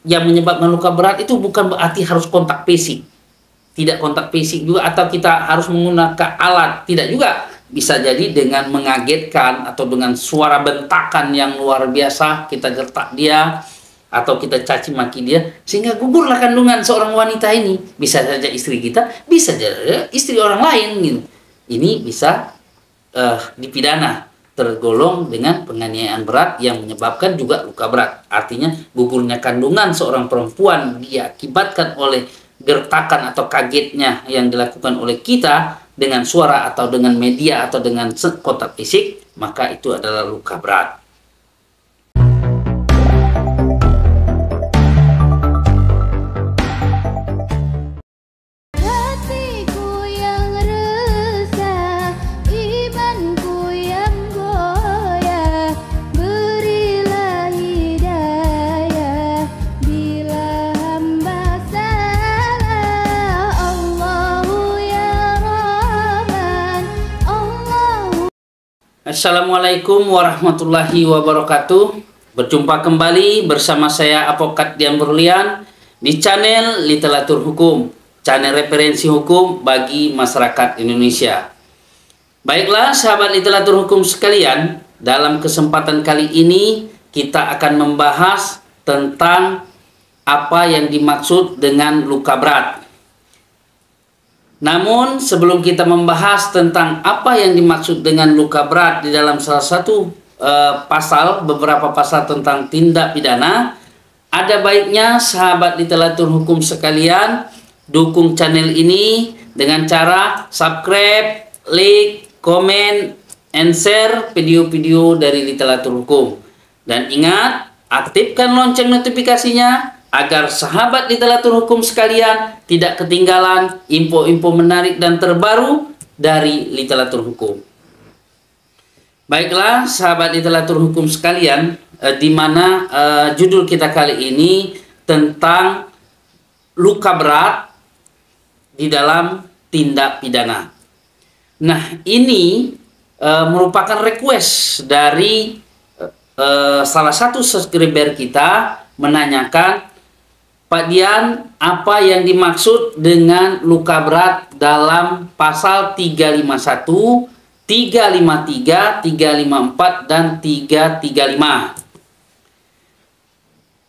yang menyebabkan luka berat itu bukan berarti harus kontak fisik. Tidak kontak fisik juga, atau kita harus menggunakan alat. Tidak juga. Bisa jadi dengan mengagetkan atau dengan suara bentakan yang luar biasa, kita gertak dia, atau kita caci maki dia, sehingga gugurlah kandungan seorang wanita ini. Bisa saja istri kita, bisa saja istri orang lain gitu. Ini bisa dipidana, tergolong dengan penganiayaan berat yang menyebabkan juga luka berat. Artinya gugurnya kandungan seorang perempuan diakibatkan oleh gertakan atau kagetnya yang dilakukan oleh kita dengan suara atau dengan media atau dengan kontak fisik, maka itu adalah luka berat. Assalamualaikum warahmatullahi wabarakatuh. Berjumpa kembali bersama saya Advokat Dian Berlian di channel Literatur Hukum, channel referensi hukum bagi masyarakat Indonesia. Baiklah sahabat literatur hukum sekalian, dalam kesempatan kali ini kita akan membahas tentang apa yang dimaksud dengan luka berat. Namun sebelum kita membahas tentang apa yang dimaksud dengan luka berat di dalam salah satu beberapa pasal tentang tindak pidana, ada baiknya sahabat literatur hukum sekalian dukung channel ini dengan cara subscribe, like, komen, and share video-video dari literatur hukum. Dan ingat, aktifkan lonceng notifikasinya agar sahabat literatur hukum sekalian tidak ketinggalan info-info menarik dan terbaru dari literatur hukum. Baiklah sahabat literatur hukum sekalian, di mana judul kita kali ini tentang luka berat di dalam tindak pidana. Nah, ini merupakan request dari salah satu subscriber kita menanyakan, Pak Dian, apa yang dimaksud dengan luka berat dalam pasal 351, 353, 354, dan 335?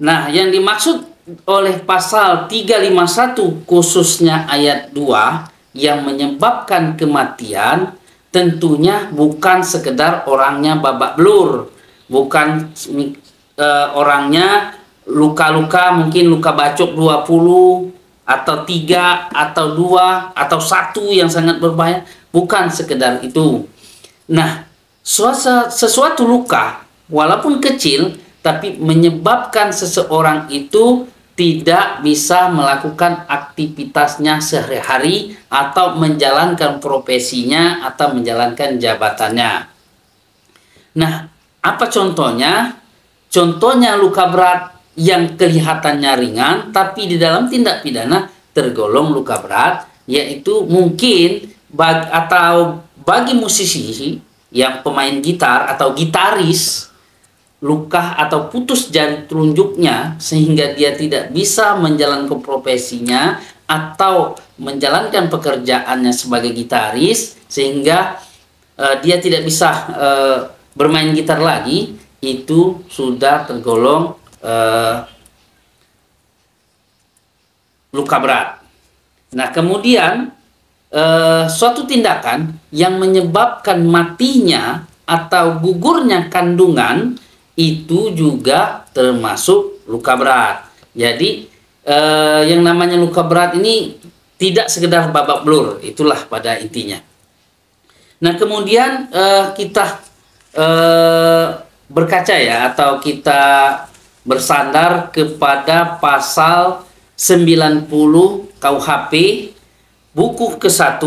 Nah, yang dimaksud oleh pasal 351 khususnya ayat 2 yang menyebabkan kematian tentunya bukan sekedar orangnya babak belur, bukan orangnya luka-luka, mungkin luka bacok 20 atau 3 atau 2 atau 1 yang sangat berbahaya, bukan sekedar itu. Nah, sesuatu luka walaupun kecil tapi menyebabkan seseorang itu tidak bisa melakukan aktivitasnya sehari-hari atau menjalankan profesinya atau menjalankan jabatannya. Nah, apa contohnya? Contohnya luka berat yang kelihatannya ringan tapi di dalam tindak pidana tergolong luka berat, yaitu mungkin bagi musisi yang pemain gitar atau gitaris, luka atau putus jari telunjuknya sehingga dia tidak bisa menjalankan profesinya atau menjalankan pekerjaannya sebagai gitaris, sehingga dia tidak bisa bermain gitar lagi, itu sudah tergolong luka berat. Nah, kemudian suatu tindakan yang menyebabkan matinya atau gugurnya kandungan itu juga termasuk luka berat. Jadi yang namanya luka berat ini tidak sekedar babak belur, itulah pada intinya. Nah, kemudian kita berkaca ya, atau kita bersandar kepada pasal 90 KUHP buku ke-1,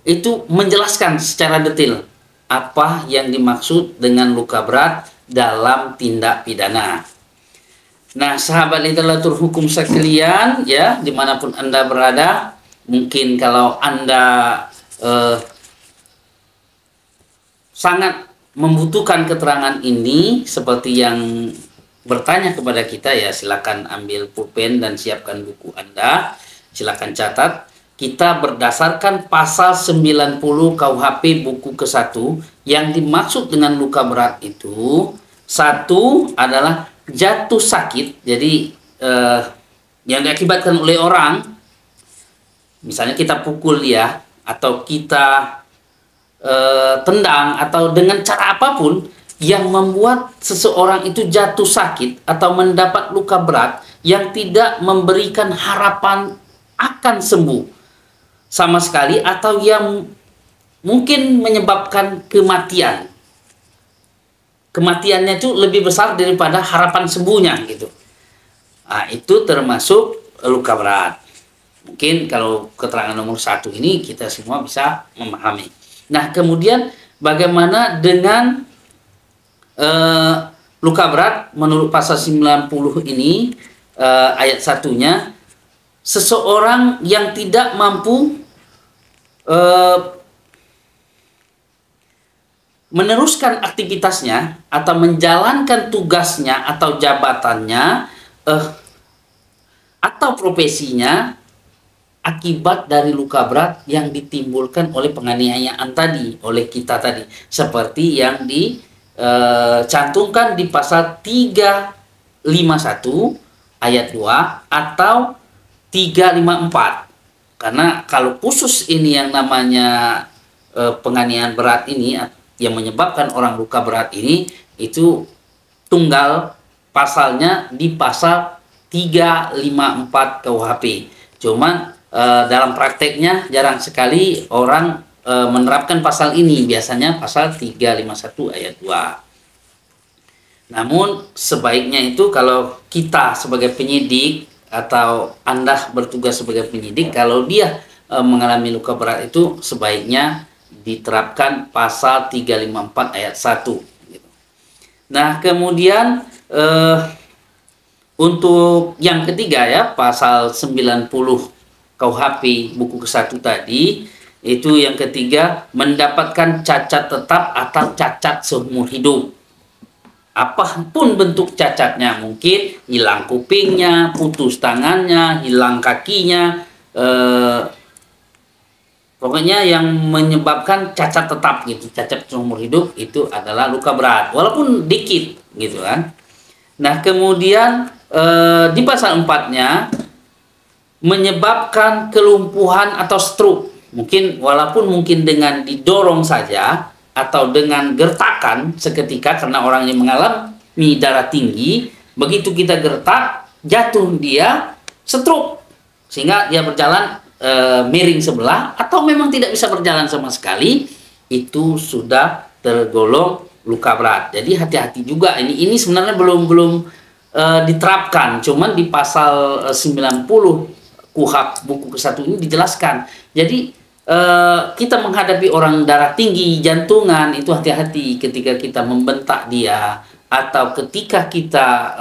itu menjelaskan secara detail apa yang dimaksud dengan luka berat dalam tindak pidana. Nah, sahabat literatur hukum sekalian ya, dimanapun Anda berada, mungkin kalau Anda sangat membutuhkan keterangan ini seperti yang bertanya kepada kita, ya silakan ambil pulpen dan siapkan buku Anda. Silakan catat. Kita berdasarkan pasal 90 KUHP buku ke-1, yang dimaksud dengan luka berat itu, satu adalah jatuh sakit. Jadi yang diakibatkan oleh orang, misalnya kita pukul dia, atau kita tendang, atau dengan cara apapun yang membuat seseorang itu jatuh sakit atau mendapat luka berat yang tidak memberikan harapan akan sembuh sama sekali, atau yang mungkin menyebabkan kematian. Kematiannya itu lebih besar daripada harapan sembuhnya gitu. Nah, itu termasuk luka berat. Mungkin kalau keterangan nomor 1 ini kita semua bisa memahami. Nah, kemudian bagaimana dengan luka berat menurut pasal 90 ini, ayat 1-nya, seseorang yang tidak mampu meneruskan aktivitasnya atau menjalankan tugasnya atau jabatannya atau profesinya akibat dari luka berat yang ditimbulkan oleh penganiayaan tadi, oleh kita tadi, seperti yang dicantumkan di pasal 351 ayat 2 atau 354. Karena kalau khusus ini yang namanya penganiayaan berat ini yang menyebabkan orang luka berat ini, itu tunggal pasalnya di pasal 354 KUHP. Cuman dalam prakteknya jarang sekali orang menerapkan pasal ini, biasanya pasal 351 ayat 2. Namun sebaiknya itu kalau kita sebagai penyidik atau Anda bertugas sebagai penyidik, kalau dia mengalami luka berat itu sebaiknya diterapkan pasal 354 ayat 1 gitu. Nah, kemudian untuk yang ketiga ya, pasal 90 KUHP buku ke-1 tadi, itu yang ketiga, mendapatkan cacat tetap atau cacat seumur hidup. Apapun bentuk cacatnya, mungkin hilang kupingnya, putus tangannya, hilang kakinya, pokoknya yang menyebabkan cacat tetap gitu, cacat seumur hidup, itu adalah luka berat, walaupun dikit gitu kan. Nah, kemudian di pasal 4-nya menyebabkan kelumpuhan atau stroke, mungkin walaupun mungkin dengan didorong saja atau dengan gertakan seketika, karena orang yang mengalami darah tinggi, begitu kita gertak, jatuh dia, stroke, sehingga dia berjalan miring sebelah atau memang tidak bisa berjalan sama sekali, itu sudah tergolong luka berat. Jadi hati-hati juga, ini sebenarnya belum diterapkan, cuman di pasal 90 KUHP buku ke-1 ini dijelaskan. Jadi kita menghadapi orang darah tinggi, jantungan, itu hati-hati ketika kita membentak dia, atau ketika kita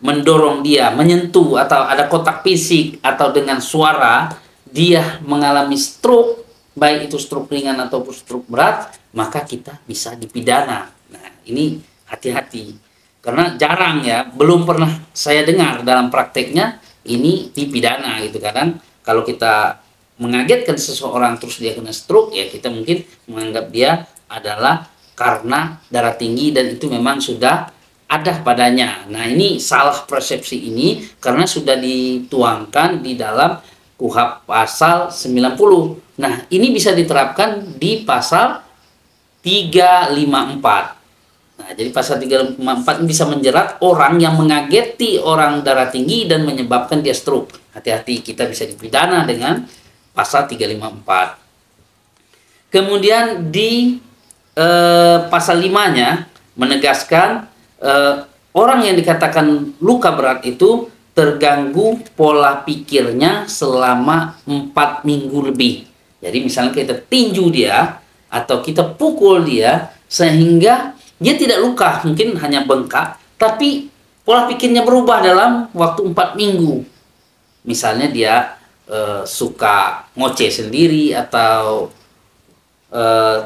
mendorong dia, menyentuh, atau ada kontak fisik, atau dengan suara dia mengalami stroke, baik itu stroke ringan ataupun stroke berat, maka kita bisa dipidana. Nah, ini hati-hati, karena jarang ya, belum pernah saya dengar dalam prakteknya ini dipidana gitu. Kadang kalau kita mengagetkan seseorang terus dia kena stroke, ya kita mungkin menganggap dia adalah karena darah tinggi dan itu memang sudah ada padanya. Nah, ini salah persepsi ini karena sudah dituangkan di dalam KUHP pasal 90. Nah, ini bisa diterapkan di pasal 354. Nah, jadi pasal 354 ini bisa menjerat orang yang mengageti orang darah tinggi dan menyebabkan dia stroke. Hati-hati, kita bisa dipidana dengan pasal 354. Kemudian di pasal 5-nya menegaskan orang yang dikatakan luka berat itu terganggu pola pikirnya selama 4 minggu lebih. Jadi misalnya kita tinju dia atau kita pukul dia sehingga dia tidak luka, mungkin hanya bengkak, tapi pola pikirnya berubah dalam waktu 4 minggu. Misalnya dia suka ngoceh sendiri, atau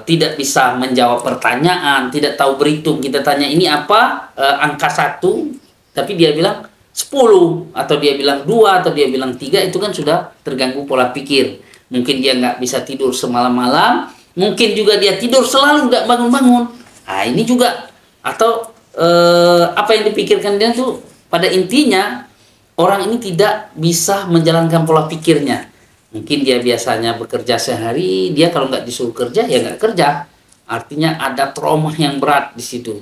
tidak bisa menjawab pertanyaan, tidak tahu berhitung. Kita tanya ini apa, angka 1, tapi dia bilang 10, atau dia bilang 2, atau dia bilang 3, itu kan sudah terganggu pola pikir. Mungkin dia nggak bisa tidur semalam-malam, mungkin juga dia tidur selalu nggak bangun-bangun. Nah, ini juga, atau apa yang dipikirkan dia tuh pada intinya orang ini tidak bisa menjalankan pola pikirnya. Mungkin dia biasanya bekerja sehari, dia kalau nggak disuruh kerja ya nggak kerja. Artinya ada trauma yang berat di situ,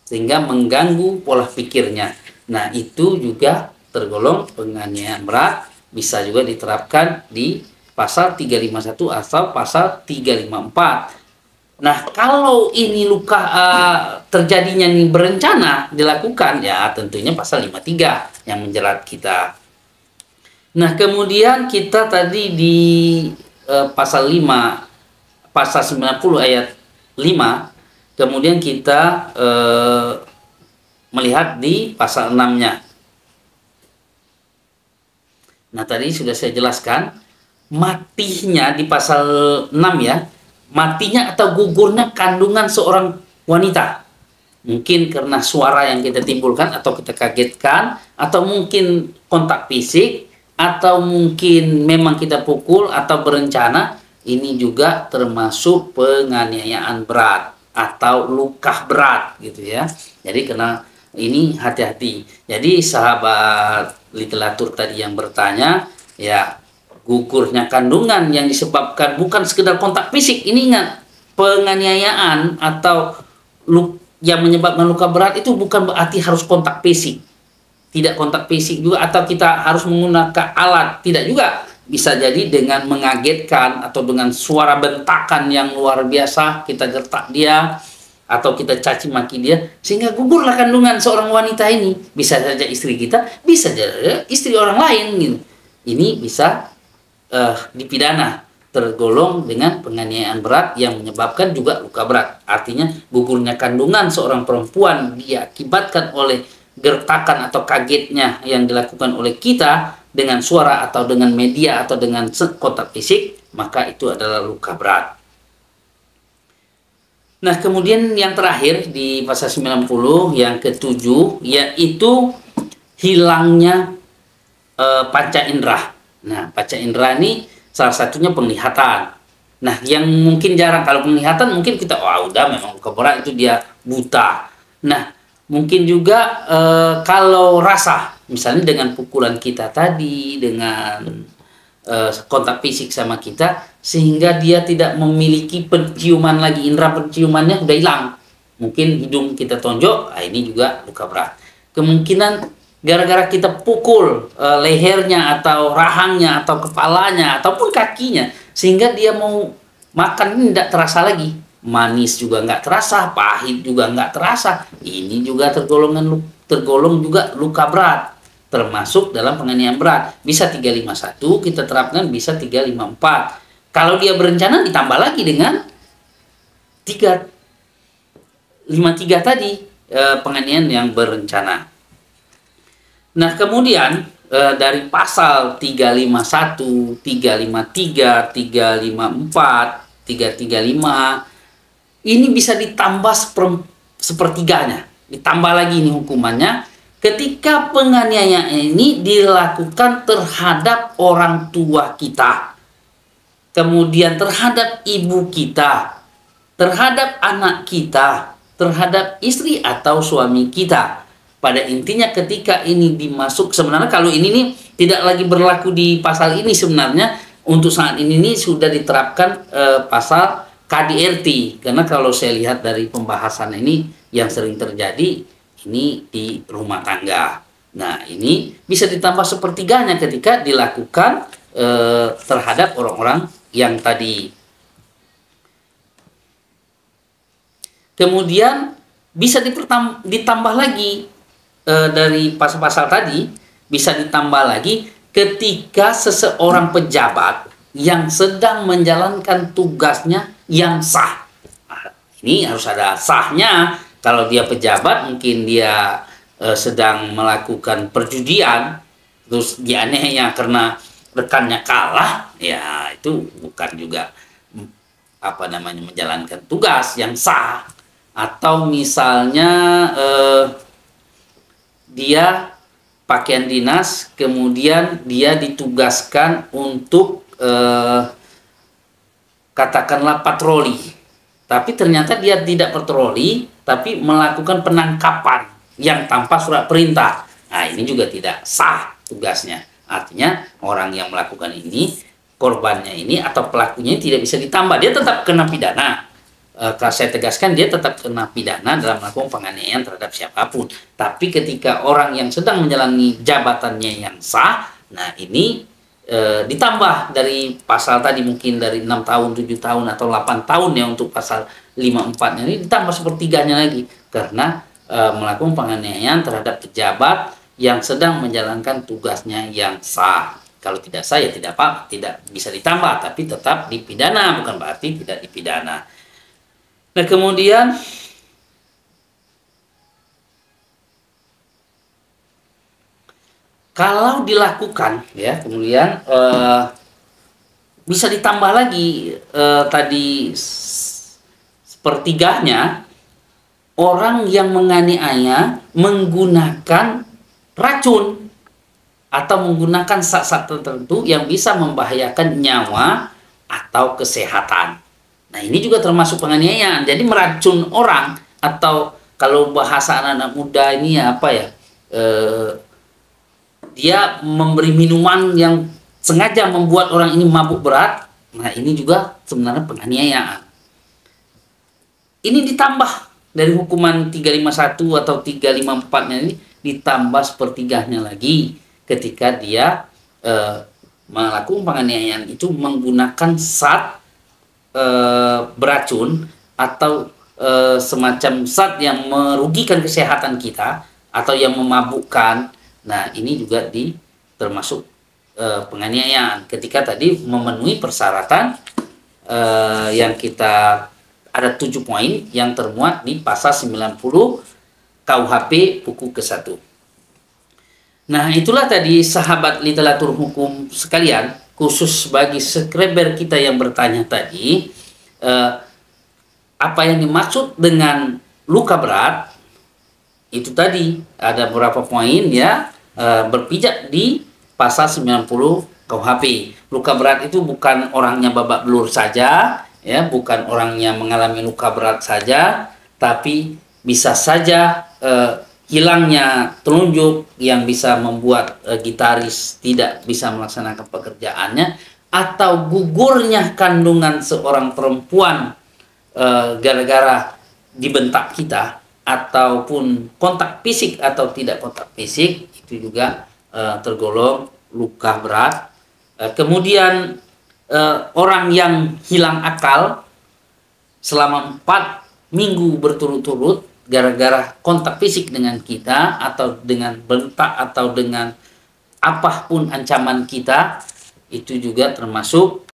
sehingga mengganggu pola pikirnya. Nah, itu juga tergolong penganiayaan berat, bisa juga diterapkan di pasal 351 atau pasal 354. Nah, kalau ini luka terjadinya ini berencana dilakukan, ya tentunya pasal 53 yang menjerat kita. Nah, kemudian kita tadi di pasal 5, pasal 90 ayat 5, kemudian kita melihat di pasal 6-nya. Nah, tadi sudah saya jelaskan, matinya di pasal 6 ya, matinya atau gugurnya kandungan seorang wanita. Mungkin karena suara yang kita timbulkan atau kita kagetkan, atau mungkin kontak fisik, atau mungkin memang kita pukul atau berencana. Ini juga termasuk penganiayaan berat atau luka berat gitu ya. Jadi kena ini hati-hati. Jadi sahabat literatur tadi yang bertanya, ya gugurnya kandungan yang disebabkan bukan sekedar kontak fisik. Ini ingat, penganiayaan atau yang menyebabkan luka berat itu bukan berarti harus kontak fisik. Tidak kontak fisik juga, atau kita harus menggunakan alat. Tidak juga. Bisa jadi dengan mengagetkan atau dengan suara bentakan yang luar biasa, kita gertak dia atau kita caci maki dia sehingga gugurlah kandungan seorang wanita ini. Bisa saja istri kita, bisa saja istri orang lain gitu. Ini bisa dipidana, tergolong dengan penganiayaan berat yang menyebabkan juga luka berat. Artinya gugurnya kandungan seorang perempuan diakibatkan oleh gertakan atau kagetnya yang dilakukan oleh kita dengan suara atau dengan media atau dengan kontak fisik, maka itu adalah luka berat. Nah, kemudian yang terakhir di pasal 90 yang ketujuh, yaitu hilangnya panca indera. Nah, panca indera ini salah satunya penglihatan. Nah, yang mungkin jarang, kalau penglihatan mungkin kita, udah memang luka berat, itu dia buta. Nah, mungkin juga kalau rasa, misalnya dengan pukulan kita tadi, dengan kontak fisik sama kita, sehingga dia tidak memiliki penciuman lagi, indera penciumannya udah hilang. Mungkin hidung kita tonjok, ini juga luka berat. Kemungkinan gara-gara kita pukul lehernya atau rahangnya atau kepalanya ataupun kakinya, sehingga dia mau makan ini tidak terasa lagi. Manis juga nggak terasa, pahit juga nggak terasa. Ini juga tergolong juga luka berat, termasuk dalam penganiayaan berat. Bisa 351 kita terapkan, bisa 354. Kalau dia berencana ditambah lagi dengan 353 tadi, penganiayaan yang berencana. Nah, kemudian dari pasal 351, 353, 354, 335 ini bisa ditambah sepertiganya, ditambah lagi ini hukumannya ketika penganiayaan ini dilakukan terhadap orang tua kita, kemudian terhadap ibu kita, terhadap anak kita, terhadap istri atau suami kita. Pada intinya ketika ini dimasuk, sebenarnya kalau ini nih tidak lagi berlaku di pasal ini, sebenarnya untuk saat ini sudah diterapkan pasal KDRT, karena kalau saya lihat dari pembahasan ini yang sering terjadi ini di rumah tangga. Nah, ini bisa ditambah sepertiganya ketika dilakukan terhadap orang-orang yang tadi. Kemudian bisa ditambah lagi dari pasal-pasal tadi, bisa ditambah lagi ketika seseorang pejabat yang sedang menjalankan tugasnya yang sah. Nah, ini harus ada sahnya. Kalau dia pejabat, mungkin dia sedang melakukan perjudian, terus dianiaya karena rekannya kalah, ya itu bukan juga menjalankan tugas yang sah. Atau misalnya dia pakaian dinas, kemudian dia ditugaskan untuk katakanlah patroli, tapi ternyata dia tidak patroli, tapi melakukan penangkapan yang tanpa surat perintah. Nah, ini juga tidak sah tugasnya. Artinya orang yang melakukan ini, korbannya ini atau pelakunya tidak bisa ditambah, dia tetap kena pidana. Kalau saya tegaskan, dia tetap kena pidana dalam melakukan penganiayaan terhadap siapapun. Tapi ketika orang yang sedang menjalani jabatannya yang sah, nah ini ditambah dari pasal tadi, mungkin dari 6 tahun, 7 tahun, atau 8 tahun ya untuk pasal 54 ini ditambah sepertiganya lagi. Karena melakukan penganiayaan terhadap pejabat yang sedang menjalankan tugasnya yang sah. Kalau tidak sah ya tidak apa, tidak bisa ditambah, tapi tetap dipidana, bukan berarti tidak dipidana. Nah, kemudian kalau dilakukan ya, kemudian bisa ditambah lagi tadi sepertiganya, orang yang menganiaya menggunakan racun atau menggunakan zat-zat tertentu yang bisa membahayakan nyawa atau kesehatan. Nah, ini juga termasuk penganiayaan. Jadi meracun orang, atau kalau bahasa anak-anak muda ini ya apa ya, dia memberi minuman yang sengaja membuat orang ini mabuk berat. Nah, ini juga sebenarnya penganiayaan. Ini ditambah dari hukuman 351 atau 354-nya ini, ditambah sepertiganya lagi ketika dia melakukan penganiayaan itu menggunakan zat beracun atau semacam zat yang merugikan kesehatan kita atau yang memabukkan. Nah, ini juga termasuk penganiayaan ketika tadi memenuhi persyaratan yang kita ada 7 poin yang termuat di pasal 90 KUHP buku ke-1. Nah, itulah tadi sahabat literatur hukum sekalian, khusus bagi subscriber kita yang bertanya tadi, apa yang dimaksud dengan luka berat. Itu tadi ada beberapa poin ya, berpijak di pasal 90 KUHP. Luka berat itu bukan orangnya babak belur saja ya, bukan orangnya mengalami luka berat saja, tapi bisa saja hilangnya telunjuk yang bisa membuat gitaris tidak bisa melaksanakan pekerjaannya, atau gugurnya kandungan seorang perempuan gara-gara dibentak kita, ataupun kontak fisik atau tidak kontak fisik, itu juga tergolong luka berat. Kemudian orang yang hilang akal selama 4 minggu berturut-turut gara-gara kontak fisik dengan kita, atau dengan bentak, atau dengan apapun ancaman kita, itu juga termasuk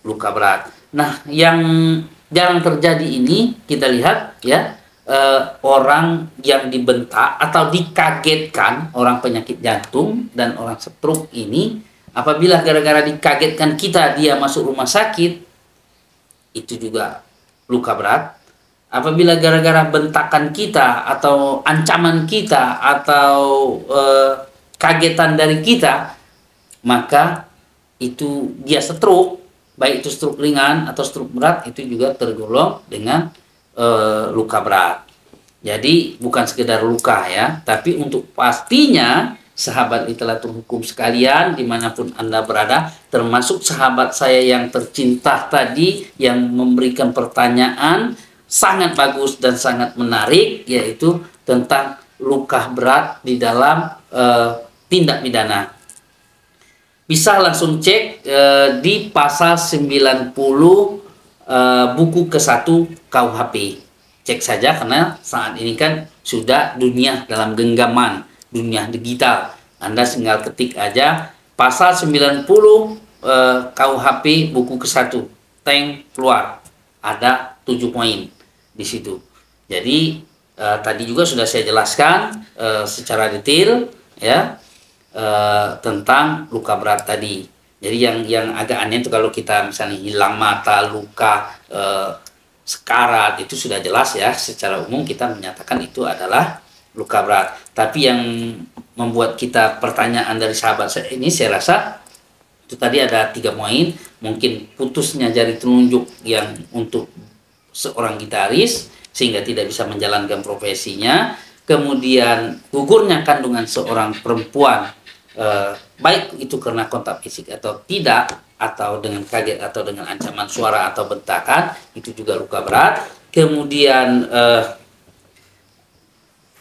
luka berat. Nah, yang jarang terjadi ini kita lihat ya, orang yang dibentak atau dikagetkan, orang penyakit jantung dan orang stroke ini, apabila gara-gara dikagetkan kita dia masuk rumah sakit, itu juga luka berat. Apabila gara-gara bentakan kita atau ancaman kita atau kagetan dari kita, maka itu dia stroke, baik itu stroke ringan atau stroke berat, itu juga tergolong dengan luka berat. Jadi bukan sekedar luka ya, tapi untuk pastinya sahabat literatur hukum sekalian dimanapun Anda berada, termasuk sahabat saya yang tercinta tadi yang memberikan pertanyaan sangat bagus dan sangat menarik, yaitu tentang luka berat di dalam tindak pidana. Bisa langsung cek di pasal 90 buku ke-1 KUHP. Cek saja, karena saat ini kan sudah dunia dalam genggaman, dunia digital. Anda tinggal ketik aja pasal 90 KUHP buku ke-1, teng keluar, ada 7 poin di situ. Jadi tadi juga sudah saya jelaskan secara detail ya tentang luka berat tadi. Jadi yang agak aneh itu kalau kita misalnya hilang mata, luka sekarat, itu sudah jelas ya, secara umum kita menyatakan itu adalah luka berat. Tapi yang membuat kita pertanyaan dari sahabat saya ini, saya rasa itu tadi ada 3 poin. Mungkin putusnya jari telunjuk yang untuk seorang gitaris sehingga tidak bisa menjalankan profesinya, kemudian gugurnya kandungan seorang perempuan, baik itu karena kontak fisik atau tidak, atau dengan kaget atau dengan ancaman suara atau bentakan, itu juga luka berat. Kemudian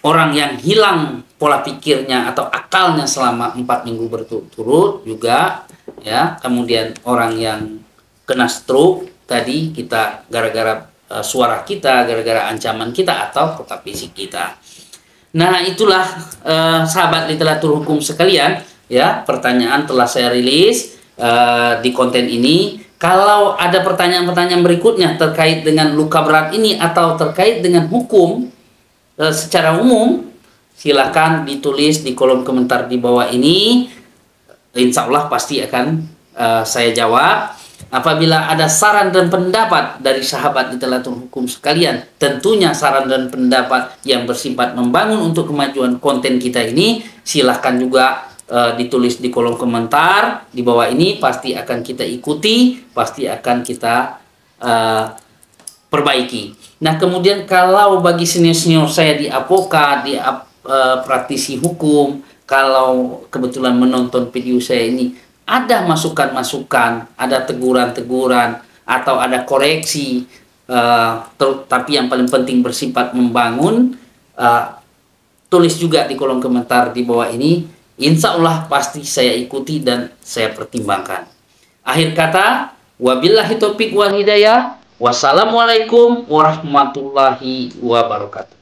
orang yang hilang pola pikirnya atau akalnya selama 4 minggu berturut-turut juga, ya. Kemudian orang yang kena stroke tadi, kita gara-gara suara kita, gara-gara ancaman kita atau kontak fisik kita. Nah, itulah sahabat literatur hukum sekalian, ya, pertanyaan telah saya rilis di konten ini. Kalau ada pertanyaan-pertanyaan berikutnya terkait dengan luka berat ini atau terkait dengan hukum secara umum, silakan ditulis di kolom komentar di bawah ini. Insya Allah pasti akan saya jawab. Apabila ada saran dan pendapat dari sahabat literatur hukum sekalian, tentunya saran dan pendapat yang bersifat membangun untuk kemajuan konten kita ini, silahkan juga ditulis di kolom komentar di bawah ini. Pasti akan kita ikuti, pasti akan kita perbaiki. Nah, kemudian kalau bagi senior-senior saya di advokat, di praktisi hukum, kalau kebetulan menonton video saya ini, ada masukan-masukan, ada teguran-teguran, atau ada koreksi, tapi yang paling penting bersifat membangun, tulis juga di kolom komentar di bawah ini. Insya Allah pasti saya ikuti dan saya pertimbangkan. Akhir kata, wabillahi taufiq wal hidayah. Wassalamualaikum warahmatullahi wabarakatuh.